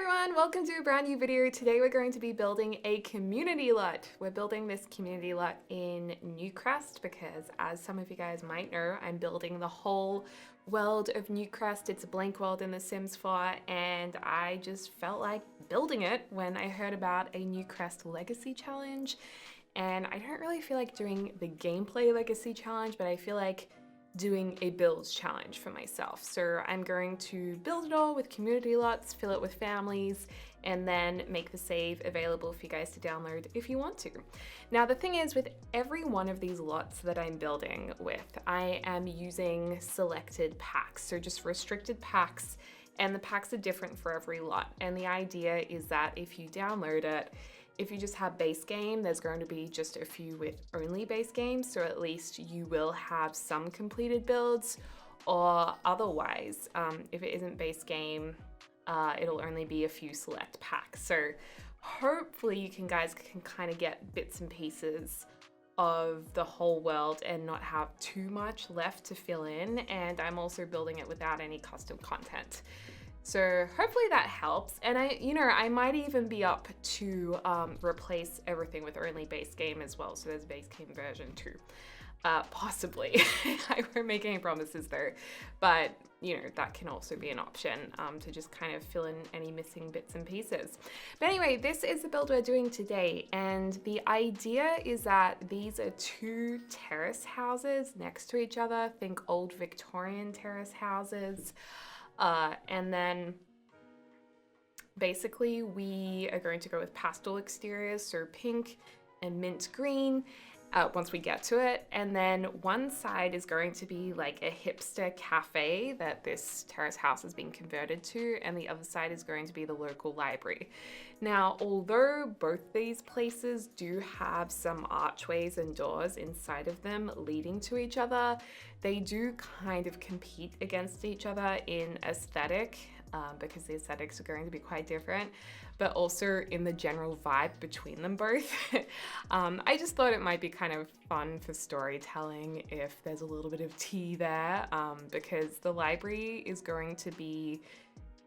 everyone, welcome to a brand new video. Today we're going to be building a community lot. We're building this community lot in Newcrest because, as some of you guys might know, I'm building the whole world of Newcrest. It's a blank world in The Sims 4 and I just felt like building it when I heard about a Newcrest legacy challenge. And I don't really feel like doing the gameplay legacy challenge, but I feel like doing a build challenge for myself. So I'm going to build it all with community lots, fill it with families, and then make the save available for you guys to download if you want to. Now the thing is, with every one of these lots that I'm building with, I am using selected packs, so just restricted packs, and the packs are different for every lot. And the idea is that if you download it, if you just have base game, there's going to be just a few with only base game, so at least you will have some completed builds, or otherwise, if it isn't base game, it'll only be a few select packs. So hopefully you guys can kind of get bits and pieces of the whole world and not have too much left to fill in. And I'm also building it without any custom content. So hopefully that helps. And I might even be up to replace everything with only base game as well. So there's a base game version too, possibly. I won't make any promises though, but that can also be an option to just kind of fill in any missing bits and pieces. But anyway, this is the build we're doing today. And the idea is that these are two terrace houses next to each other. Think old Victorian terrace houses. And then basically we are going to go with pastel exteriors, so pink and mint green once we get to it. And then one side is going to be like a hipster cafe that this terrace house has been converted to, and the other side is going to be the local library. Now, although both these places do have some archways and doors inside of them leading to each other, they do kind of compete against each other in aesthetic, because the aesthetics are going to be quite different, but also in the general vibe between them both. I just thought it might be kind of fun for storytelling if there's a little bit of tea there, because the library is going to be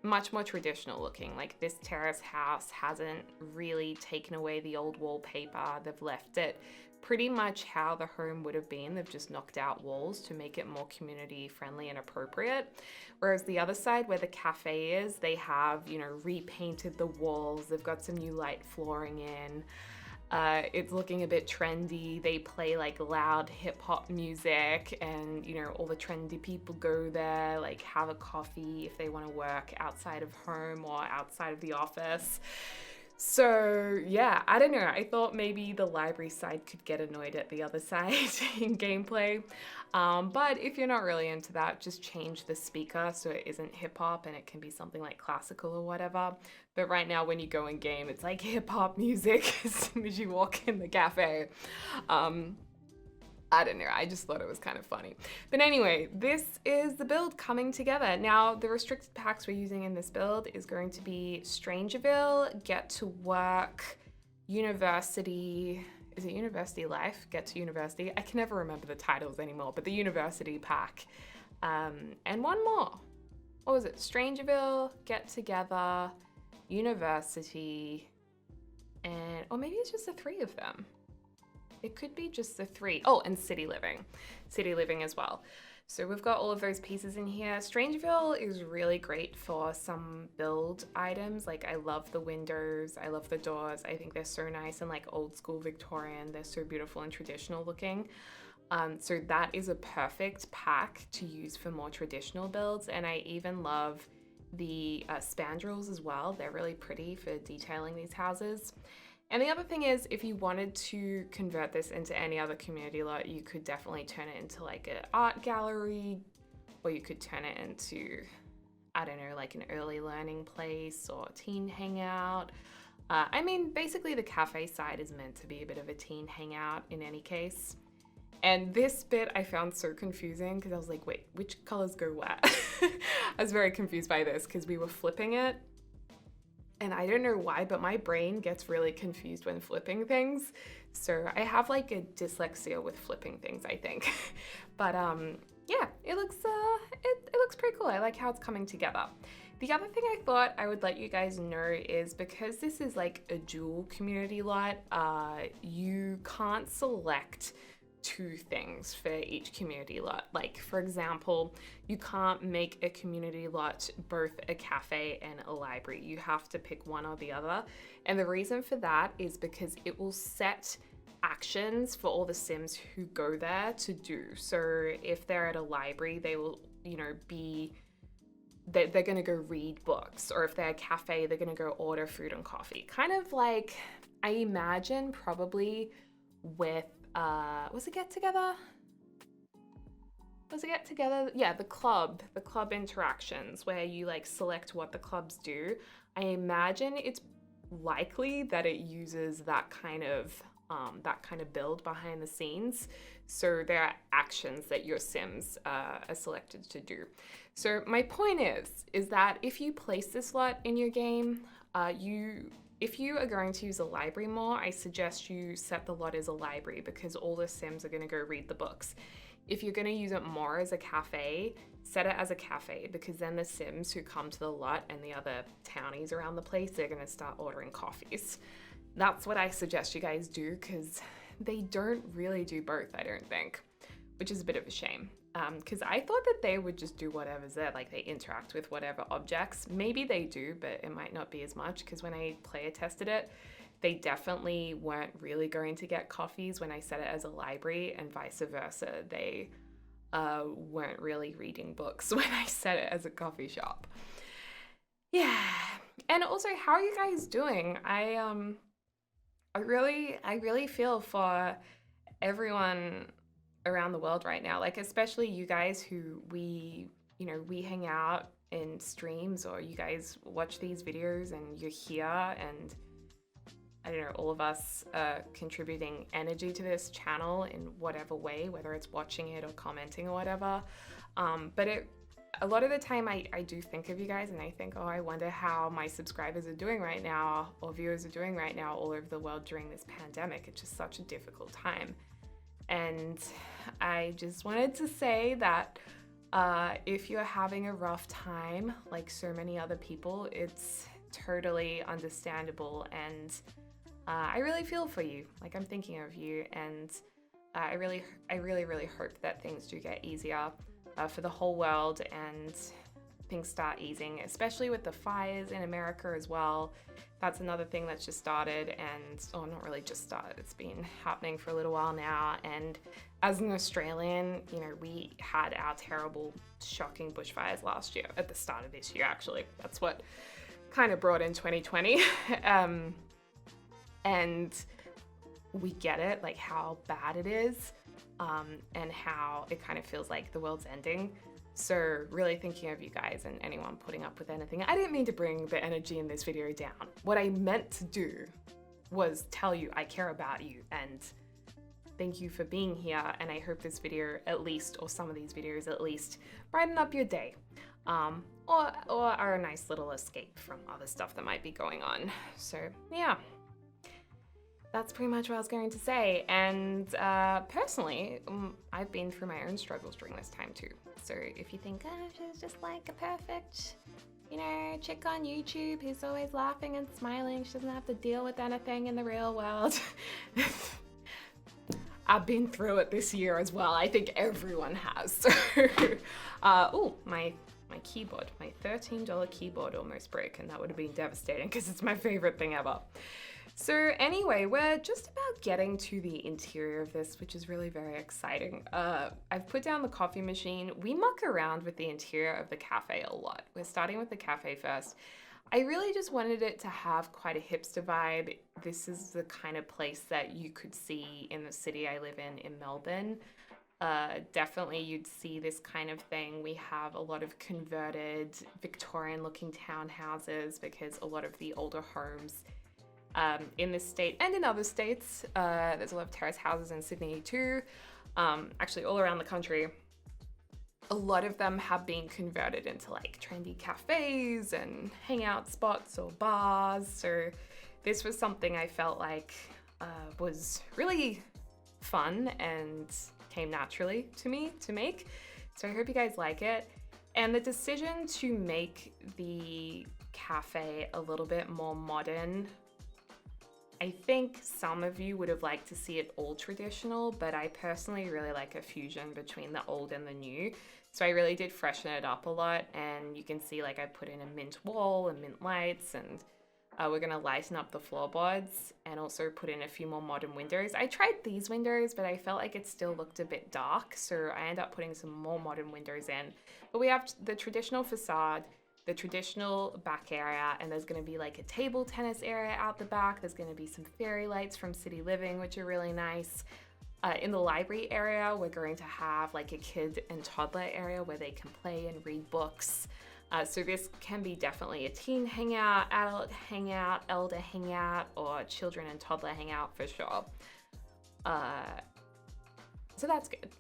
much more traditional looking. Like, this terrace house hasn't really taken away the old wallpaper. They've left it pretty much how the home would have been. They've just knocked out walls to make it more community friendly and appropriate. Whereas the other side where the cafe is, they have, repainted the walls. They've got some new light flooring in. It's looking a bit trendy. They play like loud hip hop music, and all the trendy people go there, like have a coffee if they want to work outside of home or outside of the office. So yeah, I don't know. I thought maybe the library side could get annoyed at the other side in gameplay. But if you're not really into that, just change the speaker so it isn't hip hop and it can be something like classical or whatever. But right now when you go in game, it's like hip hop music as soon as you walk in the cafe. I don't know, I just thought it was kind of funny. But anyway, this is the build coming together. Now, the restricted packs we're using in this build is going to be Strangerville, Get to Work, University, is it University Life? Get to University. I can never remember the titles anymore, but the University pack. And one more. What was it? Strangerville, Get Together, University, and, or maybe it's just the three of them. It could be just the three. Oh, and City Living. City Living as well. So we've got all of those pieces in here. Strangerville is really great for some build items. Like, I love the windows. I love the doors. I think they're so nice and like old school Victorian. They're so beautiful and traditional looking. So that is a perfect pack to use for more traditional builds. And I even love the spandrels as well. They're really pretty for detailing these houses. And the other thing is, if you wanted to convert this into any other community lot, you could definitely turn it into like an art gallery, or you could turn it into, I don't know, like an early learning place or teen hangout. I mean, basically the cafe side is meant to be a bit of a teen hangout in any case. And this bit I found so confusing because I was like, wait, which colors go where? I was very confused by this because we were flipping it. And I don't know why, but my brain gets really confused when flipping things. So I have like a dyslexia with flipping things, I think. But yeah, it looks pretty cool. I like how it's coming together. The other thing I thought I would let you guys know is because this is like a dual community lot, you can't select two things for each community lot. Like, for example, you can't make a community lot both a cafe and a library. You have to pick one or the other. And the reason for that is because it will set actions for all the Sims who go there to do. So if they're at a library, they will, they're going to go read books. Or if they're a cafe, they're going to go order food and coffee. Kind of like, I imagine probably with was it Get Together? Yeah, the club interactions where you like select what the clubs do. I imagine it's likely that it uses that kind of build behind the scenes. So there are actions that your Sims are selected to do. So my point is that if you place this lot in your game, if you are going to use a library more, I suggest you set the lot as a library because all the Sims are going to go read the books. If you're going to use it more as a cafe, set it as a cafe because then the Sims who come to the lot and the other townies around the place, they're going to start ordering coffees. That's what I suggest you guys do because they don't really do both, I don't think, which is a bit of a shame. Because I thought that they would just do whatever's there, like they interact with whatever objects. Maybe they do, but it might not be as much because when I player tested it, they definitely weren't really going to get coffees when I set it as a library and vice versa. They weren't really reading books when I set it as a coffee shop. Yeah. And also, how are you guys doing? I really feel for everyone around the world right now, like especially you guys who we hang out in streams or you guys watch these videos and you're here and I don't know, all of us contributing energy to this channel in whatever way, whether it's watching it or commenting or whatever. But a lot of the time I do think of you guys and I think, oh, I wonder how my subscribers are doing right now or viewers are doing right now all over the world during this pandemic. It's just such a difficult time. And I just wanted to say that if you're having a rough time, like so many other people, it's totally understandable. And I really feel for you. Like I'm thinking of you. And I really hope that things do get easier for the whole world and things start easing, especially with the fires in America as well. That's another thing that's just started and, oh, not really just started, it's been happening for a little while now. And as an Australian, we had our terrible, shocking bushfires last year, at the start of this year, actually. That's what kind of brought in 2020. And we get it, like how bad it is, and how it kind of feels like the world's ending. So really thinking of you guys and anyone putting up with anything. I didn't mean to bring the energy in this video down. What I meant to do was tell you I care about you and thank you for being here. And I hope this video at least, or some of these videos at least, brighten up your day. Or are a nice little escape from other stuff that might be going on. So yeah. That's pretty much what I was going to say. And personally, I've been through my own struggles during this time too. So if you think, oh, she's just like a perfect, chick on YouTube who's always laughing and smiling, she doesn't have to deal with anything in the real world. I've been through it this year as well. I think everyone has. So, oh, my keyboard, my $13 keyboard almost broke, and that would have been devastating because it's my favorite thing ever. So anyway, we're just about getting to the interior of this, which is really very exciting. I've put down the coffee machine. We muck around with the interior of the cafe a lot. We're starting with the cafe first. I really just wanted it to have quite a hipster vibe. This is the kind of place that you could see in the city I live in Melbourne. Definitely you'd see this kind of thing. We have a lot of converted Victorian looking townhouses because a lot of the older homes in this state and in other states, there's a lot of terrace houses in Sydney too, actually all around the country. A lot of them have been converted into like trendy cafes and hangout spots or bars. So this was something I felt like was really fun and came naturally to me to make. So I hope you guys like it. And the decision to make the cafe a little bit more modern, I think some of you would have liked to see it all traditional, but I personally really like a fusion between the old and the new. So I really did freshen it up a lot, and you can see like I put in a mint wall and mint lights, and we're gonna lighten up the floorboards and also put in a few more modern windows. I tried these windows, but I felt like it still looked a bit dark, so I ended up putting some more modern windows in. But we have the traditional facade, the traditional back area, and there's going to be like a table tennis area out the back. There's going to be some fairy lights from City Living, which are really nice. In the library area, we're going to have like a kid and toddler area where they can play and read books. So this can be definitely a teen hangout, adult hangout, elder hangout, or children and toddler hangout for sure. So that's good.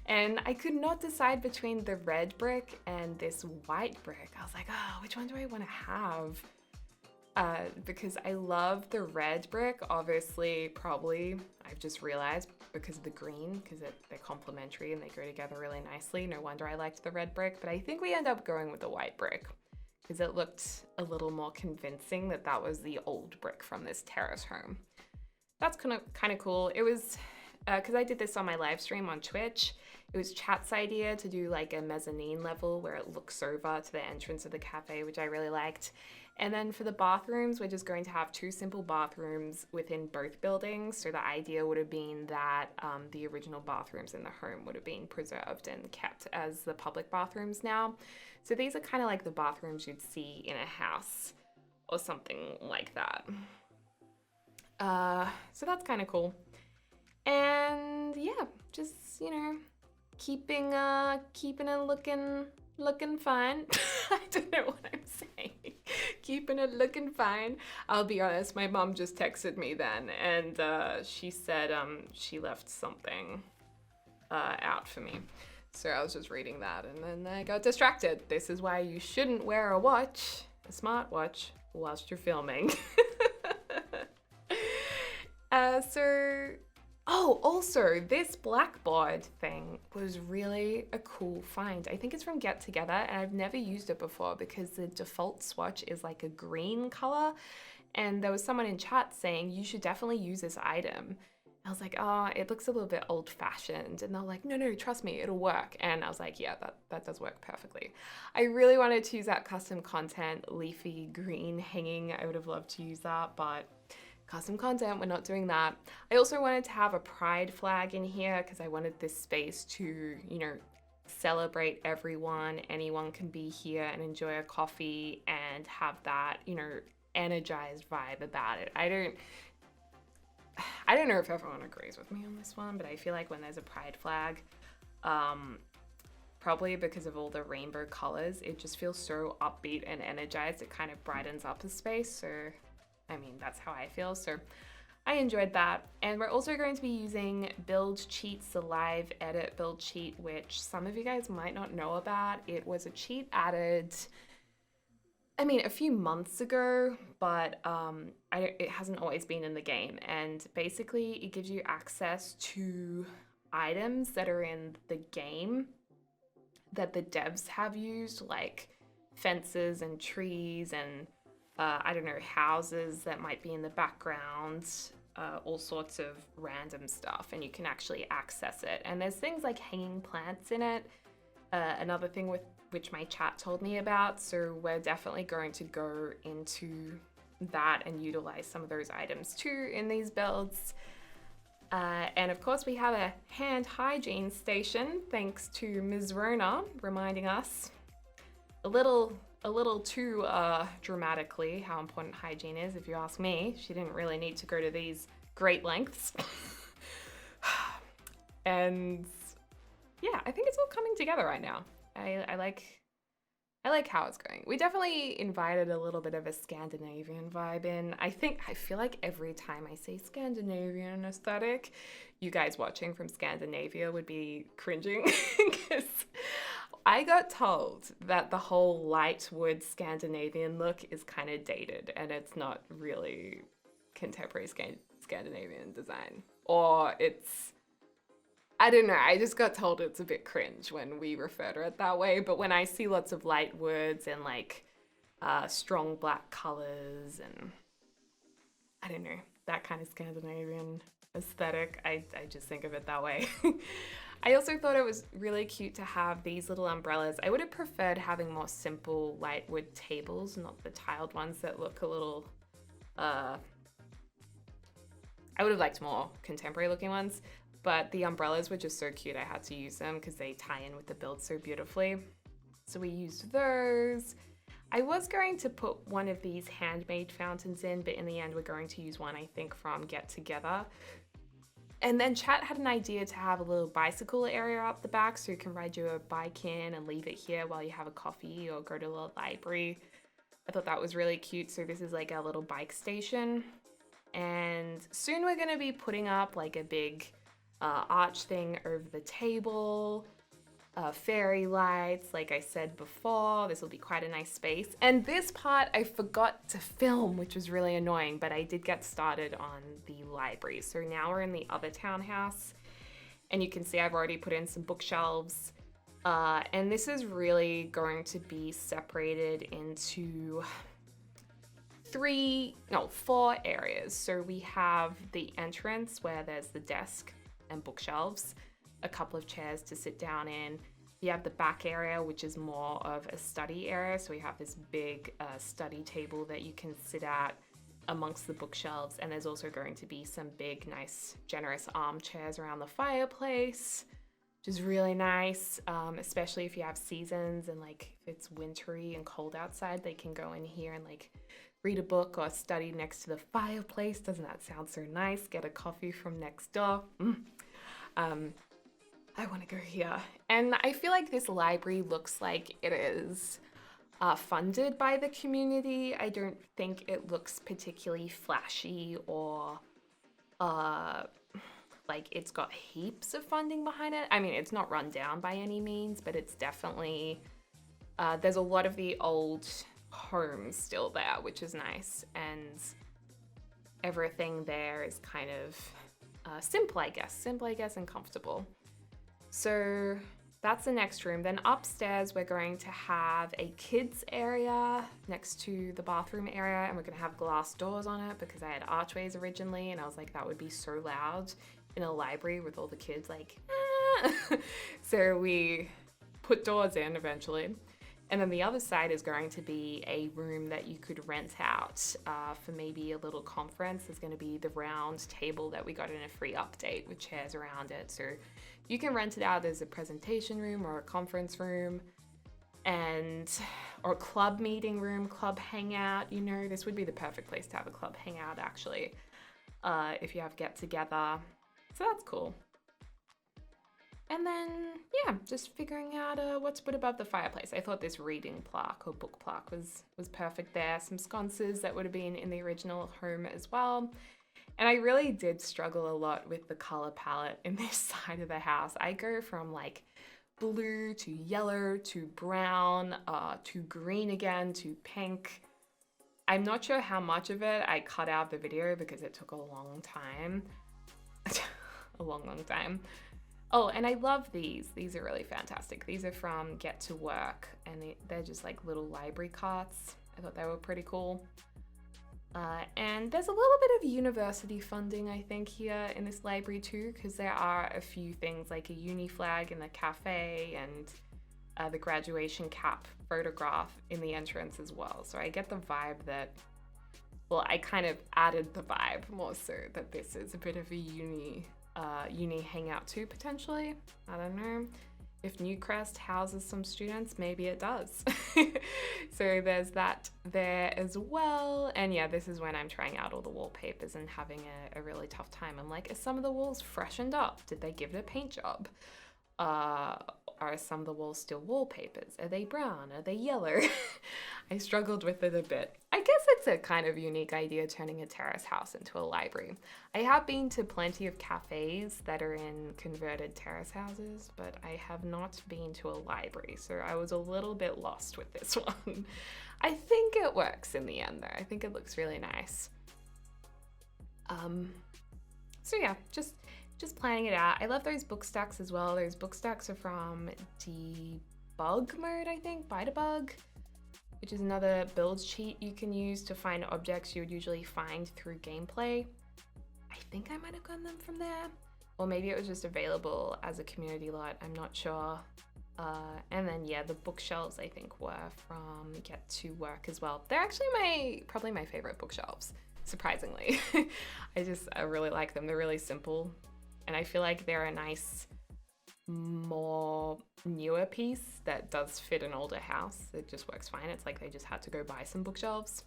And I could not decide between the red brick and this white brick. I was like, oh, which one do I want to have? Because I love the red brick, obviously, probably, I've just realized, because of the green, because they're complementary and they go together really nicely. No wonder I liked the red brick, but I think we end up going with the white brick because it looked a little more convincing that that was the old brick from this terrace home. That's kind of cool. It was, because I did this on my live stream on Twitch, it was Chat's idea to do like a mezzanine level where it looks over to the entrance of the cafe, which I really liked. And then for the bathrooms, we're just going to have 2 simple bathrooms within both buildings. So the idea would have been that the original bathrooms in the home would have been preserved and kept as the public bathrooms now. So these are kind of like the bathrooms you'd see in a house or something like that. So that's kind of cool. And yeah, just, you know, keeping it looking fine. I don't know what I'm saying. Keeping it looking fine. I'll be honest, my mom just texted me then, and she said she left something out for me. So I was just reading that, and then I got distracted. This is why you shouldn't wear a watch, a smartwatch, whilst you're filming. Oh, also, this blackboard thing was really a cool find. I think it's from Get Together, and I've never used it before because the default swatch is like a green color. And there was someone in chat saying, you should definitely use this item. I was like, oh, it looks a little bit old-fashioned. And they're like, no, trust me, it'll work. And I was like, yeah, that does work perfectly. I really wanted to use that custom content, leafy green hanging. I would have loved to use that, but custom content, we're not doing that. I also wanted to have a pride flag in here because I wanted this space to, you know, celebrate everyone. Anyone can be here and enjoy a coffee and have that, you know, energized vibe about it. I don't know if everyone agrees with me on this one, but I feel like when there's a pride flag, probably because of all the rainbow colors, it just feels so upbeat and energized. It kind of brightens up a space. So I mean, that's how I feel, so I enjoyed that. And we're also going to be using Build Cheats, the live edit build cheat, which some of you guys might not know about. It was a cheat added, I mean, a few months ago, but it hasn't always been in the game. And basically, it gives you access to items that are in the game that the devs have used, like fences and trees and I don't know, houses that might be in the background, all sorts of random stuff, and you can actually access it. And there's things like hanging plants in it, another thing with which my chat told me about, so we're definitely going to go into that and utilize some of those items too in these builds. And of course we have a hand hygiene station, thanks to Ms. Rona reminding us a little too dramatically how important hygiene is, if you ask me. She didn't really need to go to these great lengths. And yeah, I think it's all coming together right now. I like how it's going. We definitely invited a little bit of a Scandinavian vibe in. I feel like every time I say Scandinavian aesthetic, you guys watching from Scandinavia would be cringing because I got told that the whole light wood Scandinavian look is kind of dated and it's not really contemporary Scandinavian design. Or it's, I don't know, I just got told it's a bit cringe when we refer to it that way, but when I see lots of light words and like strong black colors and I don't know, that kind of Scandinavian aesthetic, I just think of it that way. I also thought it was really cute to have these little umbrellas. I would have preferred having more simple light wood tables, not the tiled ones that look a little, I would have liked more contemporary looking ones, but the umbrellas were just so cute I had to use them because they tie in with the build so beautifully. So we used those. I was going to put one of these handmade fountains in, but in the end we're going to use one I think from Get Together. And then chat had an idea to have a little bicycle area up the back so you can ride your bike in and leave it here while you have a coffee or go to a little library. I thought that was really cute. So this is like a little bike station. And soon we're gonna be putting up like a big arch thing over the table. Fairy lights, like I said before, this will be quite a nice space. And this part I forgot to film, which was really annoying, but I did get started on the library. So now we're in the other townhouse, and you can see I've already put in some bookshelves. And this is really going to be separated into 4 areas. So we have the entrance where there's the desk and bookshelves, a couple of chairs to sit down in. You have the back area, which is more of a study area. So we have this big study table that you can sit at amongst the bookshelves. And there's also going to be some big, nice, generous armchairs around the fireplace, which is really nice, especially if you have seasons and like if it's wintry and cold outside, they can go in here and like read a book or study next to the fireplace. Doesn't that sound so nice? Get a coffee from next door. I want to go here. And I feel like this library looks like it is funded by the community. I don't think it looks particularly flashy or like it's got heaps of funding behind it. I mean, it's not run down by any means, but it's definitely, there's a lot of the old homes still there, which is nice. And everything there is kind of simple, I guess, and comfortable. So that's the next room. Then upstairs, we're going to have a kids area next to the bathroom area, and we're gonna have glass doors on it because I had archways originally, and I was like, that would be so loud in a library with all the kids like, ah. So we put doors in eventually. And then the other side is going to be a room that you could rent out for maybe a little conference. There's going to be the round table that we got in a free update with chairs around it. So you can rent it out as a presentation room or a conference room or club meeting room, club hangout. You know, this would be the perfect place to have a club hangout actually, if you have get together. So that's cool. And then, yeah, just figuring out what to put above the fireplace. I thought this reading plaque or book plaque was perfect there. Some sconces that would have been in the original home as well. And I really did struggle a lot with the color palette in this side of the house. I go from like blue to yellow to brown to green again to pink. I'm not sure how much of it I cut out of the video because it took a long time. A long time. Oh, and I love these. These are really fantastic. These are from Get to Work, and they're just like little library carts. I thought they were pretty cool. And there's a little bit of university funding, I think, here in this library too, because there are a few things like a uni flag in the cafe and the graduation cap photograph in the entrance as well. So I get the vibe that, well, I kind of added the vibe more so that this is a bit of a uni hangout too, potentially. I don't know. If Newcrest houses some students, maybe it does. So there's that there as well. And yeah, this is when I'm trying out all the wallpapers and having a really tough time. I'm like, are some of the walls freshened up? Did they give it a paint job? Are some of the walls still wallpapers? Are they brown? Are they yellow? I struggled with it a bit. I guess it's a kind of unique idea turning a terrace house into a library. I have been to plenty of cafes that are in converted terrace houses, but I have not been to a library, so I was a little bit lost with this one. I think it works in the end though. I think it looks really nice. So yeah, just just planning it out. I love those book stacks as well. Those book stacks are from debug mode, I think, by debug, which is another build cheat you can use to find objects you would usually find through gameplay. I think I might have gotten them from there, or maybe it was just available as a community lot, I'm not sure. And then yeah, the bookshelves I think were from Get to Work as well. They're actually probably my favorite bookshelves, surprisingly. I really like them. They're really simple, and I feel like they're a nice, more newer piece that does fit an older house. It just works fine. It's like they just had to go buy some bookshelves.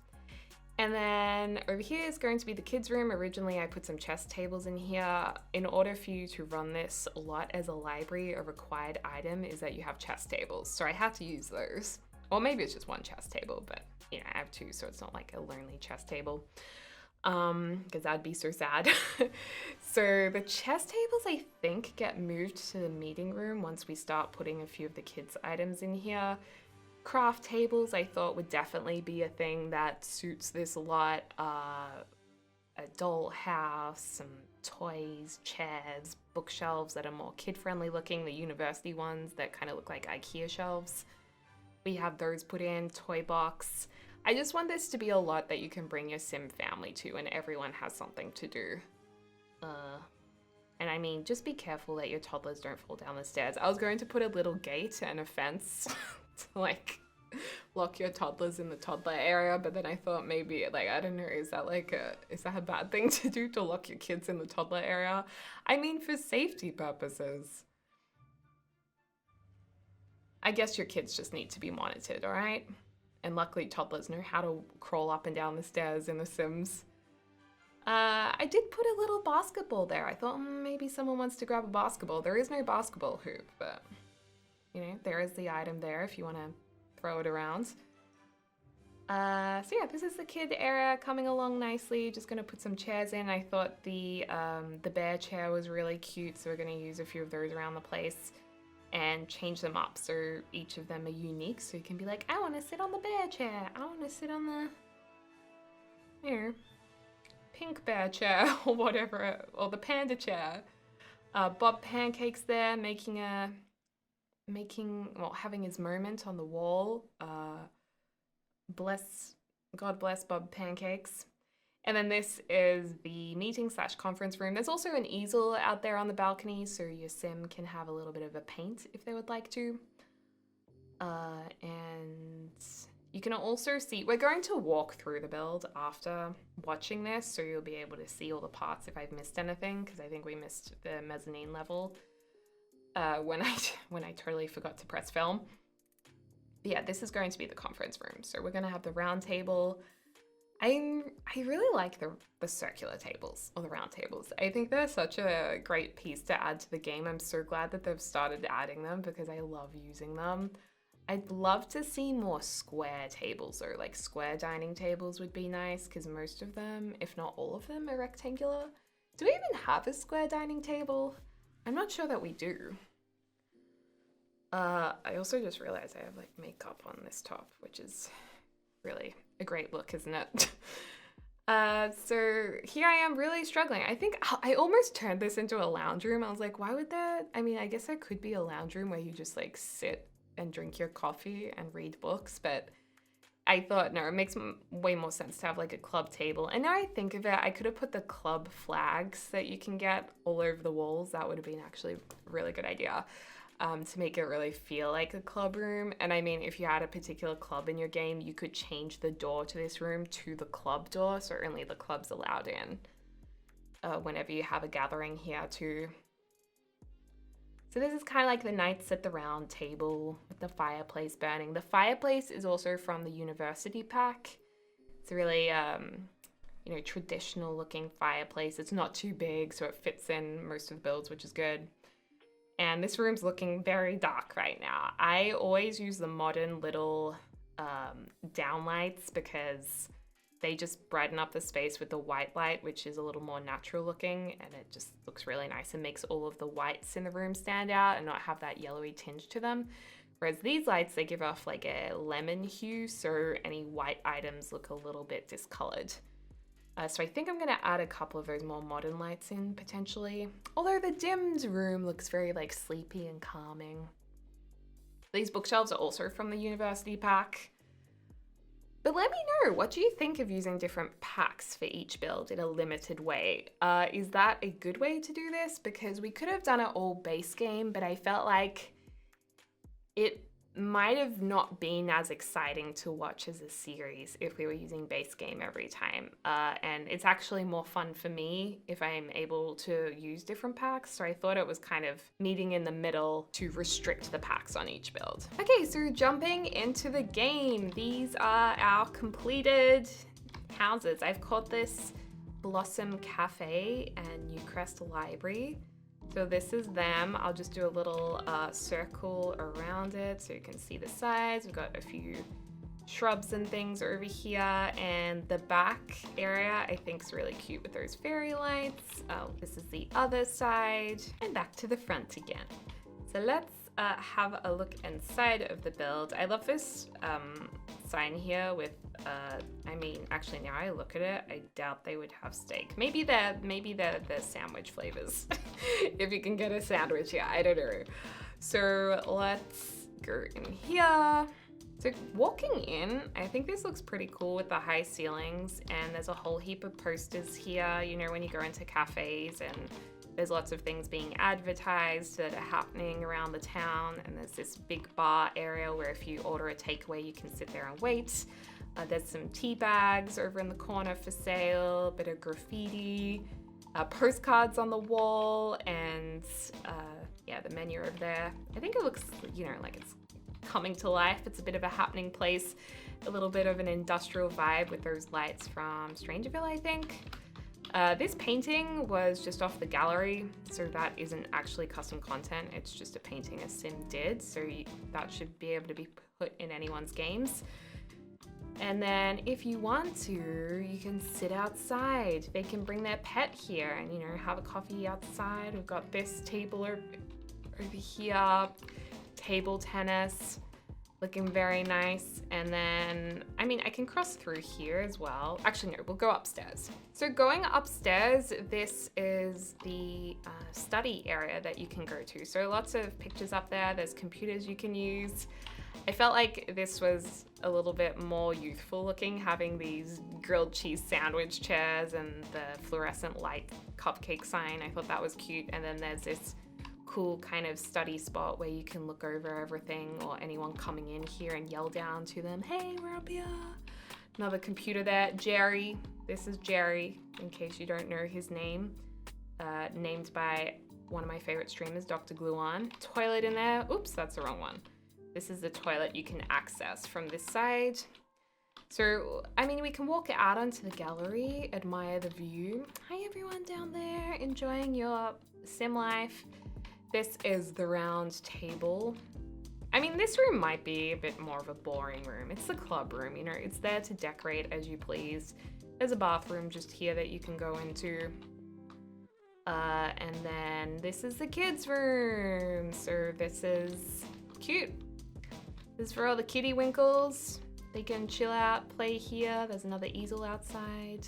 And then over here is going to be the kids' room. Originally, I put some chess tables in here. In order for you to run this lot as a library, a required item is that you have chess tables. So I had to use those. Or maybe it's just one chess table, but you know, I have two, so it's not like a lonely chess table. Because that'd be so sad. So the chess tables, I think, get moved to the meeting room once we start putting a few of the kids' items in here. Craft tables I thought would definitely be a thing that suits this a lot. A doll house, some toys, chairs, bookshelves that are more kid-friendly looking, the university ones that kind of look like IKEA shelves. We have those put in, toy box. I just want this to be a lot that you can bring your sim family to and everyone has something to do. And I mean, just be careful that your toddlers don't fall down the stairs. I was going to put a little gate and a fence to like lock your toddlers in the toddler area, but then I thought maybe like, I don't know, is that a bad thing to do, to lock your kids in the toddler area? I mean, for safety purposes. I guess your kids just need to be monitored, all right? And luckily toddlers know how to crawl up and down the stairs in The Sims. I did put a little basketball there. I thought maybe someone wants to grab a basketball. There is no basketball hoop, but you know, there is the item there if you want to throw it around. So yeah, this is the kid area coming along nicely. Just gonna put some chairs in. I thought the bear chair was really cute, so we're gonna use a few of those around the place and change them up so each of them are unique. So you can be like, I want to sit on the bear chair. I want to sit on the, you know, pink bear chair or whatever, or the panda chair. Bob Pancake's there having his moment on the wall. God bless Bob Pancakes. And then this is the meeting/conference room. There's also an easel out there on the balcony, so your sim can have a little bit of a paint if they would like to. And you can also see, we're going to walk through the build after watching this, so you'll be able to see all the parts if I've missed anything, because I think we missed the mezzanine level when I totally forgot to press film. But yeah, this is going to be the conference room. So we're gonna have the round table. I really like the circular tables, or the round tables. I think they're such a great piece to add to the game. I'm so glad that they've started adding them because I love using them. I'd love to see more square tables, or like square dining tables would be nice, because most of them, if not all of them, are rectangular. Do we even have a square dining table? I'm not sure that we do. I also just realized I have like makeup on this top, which is really a great look, isn't it? So here I am really struggling. I think I almost turned this into a lounge room. I was like, why would that? I mean, I guess there could be a lounge room where you just like sit and drink your coffee and read books, but I thought, no, it makes way more sense to have like a club table. And now I think of it, I could have put the club flags that you can get all over the walls. That would have been actually a really good idea. To make it really feel like a club room. And I mean, if you had a particular club in your game, you could change the door to this room to the club door, so only the club's allowed in whenever you have a gathering here too. So this is kind of like the Knights at the Round Table with the fireplace burning. The fireplace is also from the University pack. It's a really, you know, traditional looking fireplace. It's not too big, so it fits in most of the builds, which is good. And this room's looking very dark right now. I always use the modern little downlights because they just brighten up the space with the white light, which is a little more natural looking, and it just looks really nice and makes all of the whites in the room stand out and not have that yellowy tinge to them. Whereas these lights, they give off like a lemon hue, so any white items look a little bit discolored. So I think I'm going to add a couple of those more modern lights in potentially. Although the dimmed room looks very like sleepy and calming. These bookshelves are also from the university pack. But let me know, what do you think of using different packs for each build in a limited way? Is that a good way to do this? Because we could have done it all base game, but I felt like it might have not been as exciting to watch as a series if we were using base game every time. And it's actually more fun for me if I'm able to use different packs. So I thought it was kind of meeting in the middle to restrict the packs on each build. Okay, so jumping into the game. These are our completed houses. I've called this Blossom Cafe and Newcrest Library. So this is them. I'll just do a little circle around it so you can see the sides. We've got a few shrubs and things over here, and the back area I think is really cute with those fairy lights. This is the other side, and back to the front again. So let's have a look inside of the build. I love this sign here with, I mean, actually now I look at it, I doubt they would have steak. Maybe they're the sandwich flavors. If you can get a sandwich, yeah, I don't know. So let's go in here. So walking in, I think this looks pretty cool with the high ceilings, and there's a whole heap of posters here, you know, when you go into cafes, and there's lots of things being advertised that are happening around the town, and there's this big bar area where if you order a takeaway, you can sit there and wait. There's some tea bags over in the corner for sale, a bit of graffiti, postcards on the wall, and yeah, the menu over there. I think it looks, you know, like it's coming to life. It's a bit of a happening place, a little bit of an industrial vibe with those lights from Strangerville, I think. This painting was just off the gallery, so that isn't actually custom content. It's just a painting a sim did, so that should be able to be put in anyone's games. And then if you want to, you can sit outside. They can bring their pet here and, you know, have a coffee outside. We've got this table over here, table tennis, looking very nice. And then, I mean, I can cross through here as well. Actually, no, we'll go upstairs. So going upstairs, this is the study area that you can go to. So lots of pictures up there. There's computers you can use. I felt like this was a little bit more youthful looking, having these grilled cheese sandwich chairs and the fluorescent light cupcake sign. I thought that was cute. And then there's this cool kind of study spot where you can look over everything, or anyone coming in here and yell down to them, hey, we're up here. Another computer there. Jerry. This is Jerry, in case you don't know his name. Named by one of my favorite streamers, Dr. Gluon. Toilet in there. Oops, that's the wrong one. This is the toilet you can access from this side. So, I mean, we can walk out onto the gallery, admire the view. Hi everyone down there, enjoying your sim life. This is the round table. I mean, this room might be a bit more of a boring room. It's the club room, you know, it's there to decorate as you please. There's a bathroom just here that you can go into. And then this is the kids' room. So this is cute. This is for all the kitty winkles. They can chill out, play here. There's another easel outside.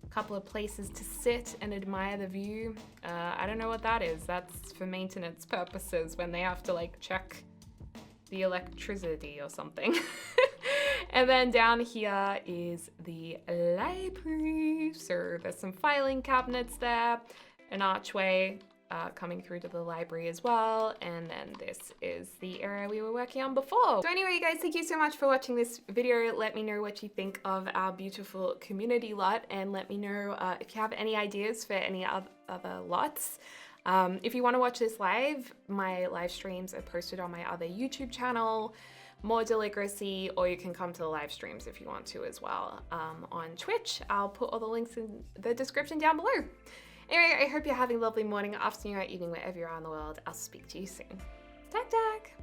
A couple of places to sit and admire the view. I don't know what that is. That's for maintenance purposes when they have to like check the electricity or something. And then down here is the library. So there's some filing cabinets there, an archway coming through to the library as well. And then this is the area we were working on before. So anyway, you guys, thank you so much for watching this video. Let me know what you think of our beautiful community lot, and let me know if you have any ideas for any other lots. If you want to watch this live, my live streams are posted on my other YouTube channel, more Deligracy, or you can come to the live streams if you want to as well. On Twitch, I'll put all the links in the description down below. Anyway, I hope you're having a lovely morning, afternoon, or evening, wherever you are in the world. I'll speak to you soon. Tack tack!